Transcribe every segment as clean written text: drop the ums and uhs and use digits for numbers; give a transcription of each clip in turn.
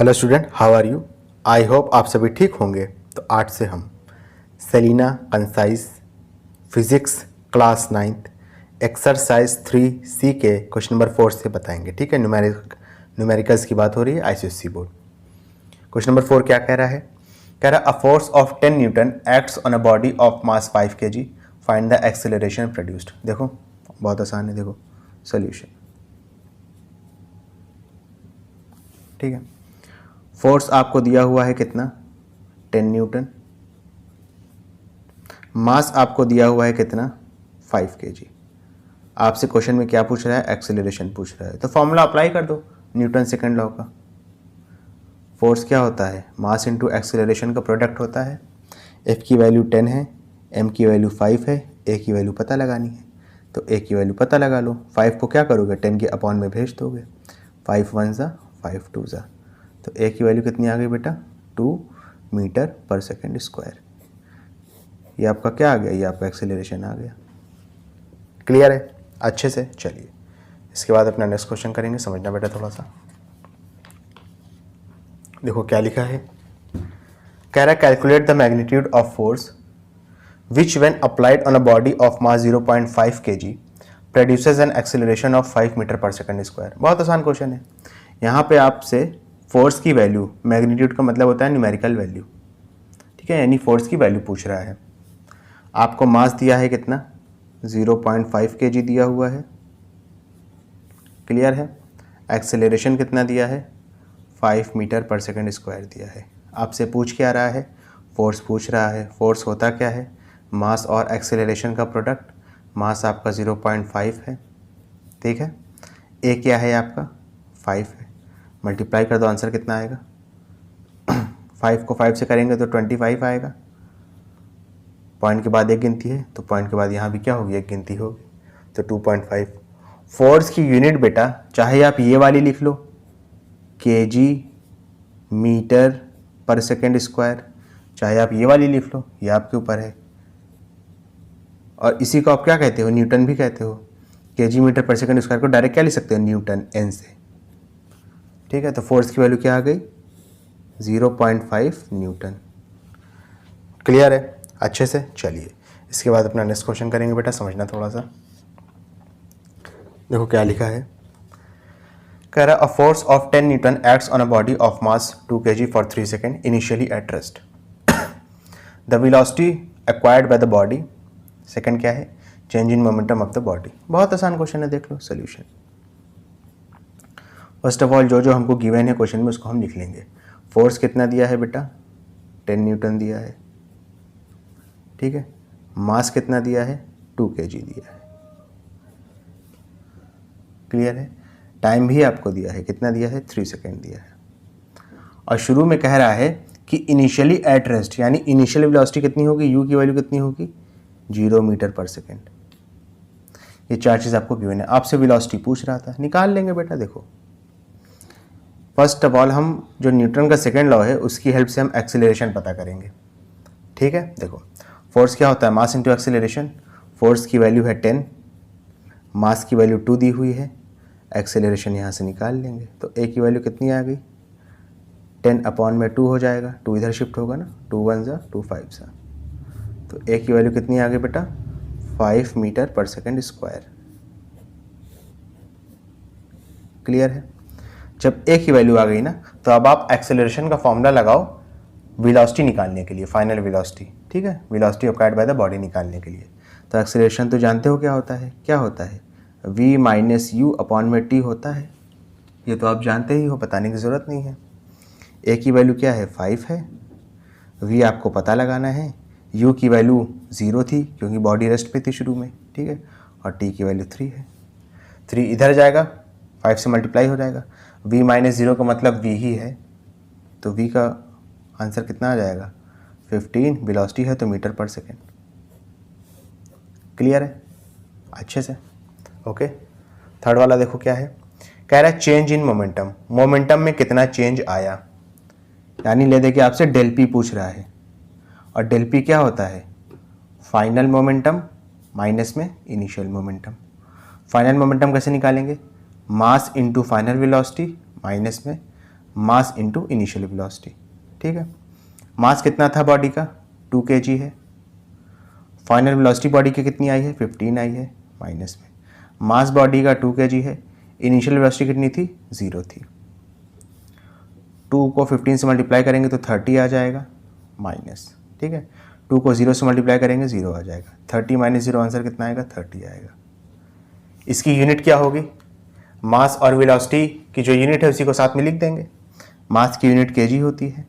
Hello student, how are you? I hope आप सभी ठीक होंगे। तो आज से हम Selina concise physics class 9th exercise 3C के क्वेश्चन नंबर 4 से बताएंगे। ठीक है, न्यूमेरिकल्स की बात हो रही है, आईसीएसई बोर्ड। क्वेश्चन नंबर 4 क्या कह रहा है? कह रहा है a force of 10 Newton acts on a body of mass 5 kg, find the acceleration produced. देखो बहुत आसान है, देखो सोल्यूशन। ठीक है, फोर्स आपको दिया हुआ है कितना? 10 न्यूटन। मास आपको दिया हुआ है कितना? 5 kg। आपसे क्वेश्चन में क्या पूछ रहा है? एक्सेलरेशन पूछ रहा है। तो फॉर्मूला अप्लाई कर दो, न्यूटन सेकंड लॉ का। फोर्स क्या होता है? मास इंटू एक्सेलरेशन का प्रोडक्ट होता है। F की वैल्यू 10 है, M की वैल्यू 5 है, A की वैल्यू पता लगानी है। तो A की वैल्यू पता लगा लो। 5 को क्या करोगे? 10 के अपॉन में भेज दोगे। 5 1 ज़ा 5 2 ज़ा। तो A की वैल्यू कितनी आ गई बेटा? 2 मीटर पर सेकेंड स्क्वायर। ये आपका क्या आ गया? ये आपका एक्सेलरेशन आ गया। क्लियर है अच्छे से? चलिए इसके बाद अपना नेक्स्ट क्वेश्चन करेंगे, समझना बेटा थोड़ा सा। देखो क्या लिखा है। कह रहा है calculate the magnitude of force which when applied on a body of mass 0.5 kg produces an acceleration of 5 metre per second square. बहुत आसान क्वेश्चन है। यहाँ पे आपसे फोर्स की वैल्यू, मैग्नीट्यूड का मतलब होता है न्यूमेरिकल वैल्यू, ठीक है, यानी फोर्स की वैल्यू पूछ रहा है। आपको मास दिया है कितना? 0.5 kg दिया हुआ है। क्लियर है? एक्सेलरेशन कितना दिया है? 5 मीटर पर सेकेंड स्क्वायर दिया है। आपसे पूछ क्या रहा है? फोर्स पूछ रहा है। फोर्स होता क्या है? मास और एक्सेलरेशन का प्रोडक्ट। मास आपका 0.5 है, ठीक है। ए क्या है आपका? 5 है। मल्टीप्लाई कर दो, आंसर कितना आएगा? 5 को 5 से करेंगे तो 25 आएगा। पॉइंट के बाद एक गिनती है, तो पॉइंट के बाद यहाँ भी क्या होगी? एक गिनती होगी, तो 2.5। फोर्स की यूनिट बेटा चाहे आप ये वाली लिख लो, kg metre per second square, चाहे आप ये वाली लिख लो, ये आपके ऊपर है। और इसी को आप क्या कहते हो? न्यूटन भी कहते हो। kg metre per second square को डायरेक्ट क्या लिख सकते हो? न्यूटन, n से। ठीक है, तो फोर्स की वैल्यू क्या आ गई? 0.5 न्यूटन। क्लियर है अच्छे से? चलिए इसके बाद अपना नेक्स्ट क्वेश्चन करेंगे बेटा, समझना थोड़ा सा। देखो क्या लिखा है। कह रहा a force of 10 Newton acts on a body of mass 2 kg for 3 second initially at rest. The velocity acquired by the body, second क्या है? Change in momentum of the body. बहुत आसान क्वेश्चन है, देख लो सोल्यूशन। फर्स्ट ऑफ ऑल जो जो हमको given है क्वेश्चन में उसको हम लिख लेंगे। फोर्स कितना दिया है बेटा? 10 न्यूटन दिया है, ठीक है। मास कितना दिया है? 2 kg दिया है। क्लियर है? टाइम भी आपको दिया है, कितना दिया है? 3 सेकेंड दिया है। और शुरू में कह रहा है कि इनिशियली एट रेस्ट, यानी इनिशियल वेलोसिटी कितनी होगी? यू की वैल्यू कितनी होगी? 0 मीटर पर सेकेंड। ये चार चीज़ आपको गिवन है। आपसे वेलोसिटी पूछ रहा था, निकाल लेंगे बेटा। देखो फर्स्ट ऑफ ऑल हम जो न्यूटन का सेकेंड लॉ है उसकी हेल्प से हम एक्सेलरेशन पता करेंगे, ठीक है। देखो फोर्स क्या होता है? Mass into acceleration. फोर्स की वैल्यू है 10, मास की वैल्यू 2 दी हुई है, एक्सेलरेशन यहाँ से निकाल लेंगे। तो ए की वैल्यू कितनी आ गई? 10 अपॉन में 2 हो जाएगा, 2 इधर शिफ्ट होगा ना, 2 1 ज़ा 2 5 ज़ा। तो ए की वैल्यू कितनी आ गई बेटा? 5 metre per second square. Clear है? जब ए की वैल्यू आ गई ना, तो अब आप एक्सेलरेशन का फॉर्मूला लगाओ वेलोसिटी निकालने के लिए, फाइनल वेलोसिटी, ठीक है, velocity applied by the body निकालने के लिए। तो एक्सेलरेशन तो जानते हो क्या होता है? क्या होता है? v माइनस यू अपॉन में t होता है। ये तो आप जानते ही हो, बताने की ज़रूरत नहीं है। a की वैल्यू क्या है? 5 है। v आपको पता लगाना है। u की वैल्यू 0 थी क्योंकि बॉडी रेस्ट पे थी शुरू में, ठीक है। और t की वैल्यू 3 है। 3 इधर जाएगा, 5 से मल्टीप्लाई हो जाएगा। v माइनस 0 का मतलब v ही है, तो v का आंसर कितना आ जाएगा? 15। वेलोसिटी है तो मीटर पर सेकेंड। क्लियर है अच्छे से? ओके। थर्ड वाला देखो क्या है। कह रहा है चेंज इन मोमेंटम। मोमेंटम में कितना चेंज आया, यानी ले दे के आपसे डेल पी पूछ रहा है। और डेल पी क्या होता है? फाइनल मोमेंटम माइनस में इनिशियल मोमेंटम। फाइनल मोमेंटम कैसे निकालेंगे? Mass into final velocity minus में मास इंटू इनिशियल वेलोसिटी, ठीक है। मास कितना था बॉडी का, 2 kg है। फाइनल वेलोसिटी बॉडी की कितनी आई है, 15 आई है माइनस में। मास बॉडी का 2 kg है, इनिशियल वेलोसिटी कितनी थी, 0 थी। 2 को 15 से मल्टीप्लाई करेंगे तो 30 आ जाएगा माइनस, ठीक है। 2 को 0 से मल्टीप्लाई करेंगे 0 आ जाएगा। 30 माइनस 0 आंसर कितना आएगा, 30 आएगा। इसकी यूनिट क्या होगी, मास और वेलोसिटी की जो यूनिट है उसी को साथ में लिख देंगे। मास की यूनिट kg होती है,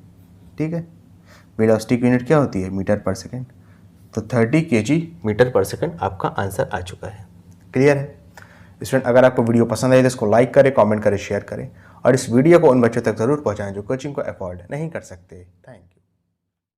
ठीक है। वेलोसिटी की यूनिट क्या होती है, मीटर पर सेकेंड। तो 30 kg मीटर पर सेकेंड आपका आंसर आ चुका है। क्लियर है स्टूडेंट? अगर आपको वीडियो पसंद आए तो इसको लाइक करें, कमेंट करें, शेयर करें और इस वीडियो को उन बच्चों तक जरूर पहुंचाएं जो कोचिंग को अफोर्ड नहीं कर सकते। Thank you.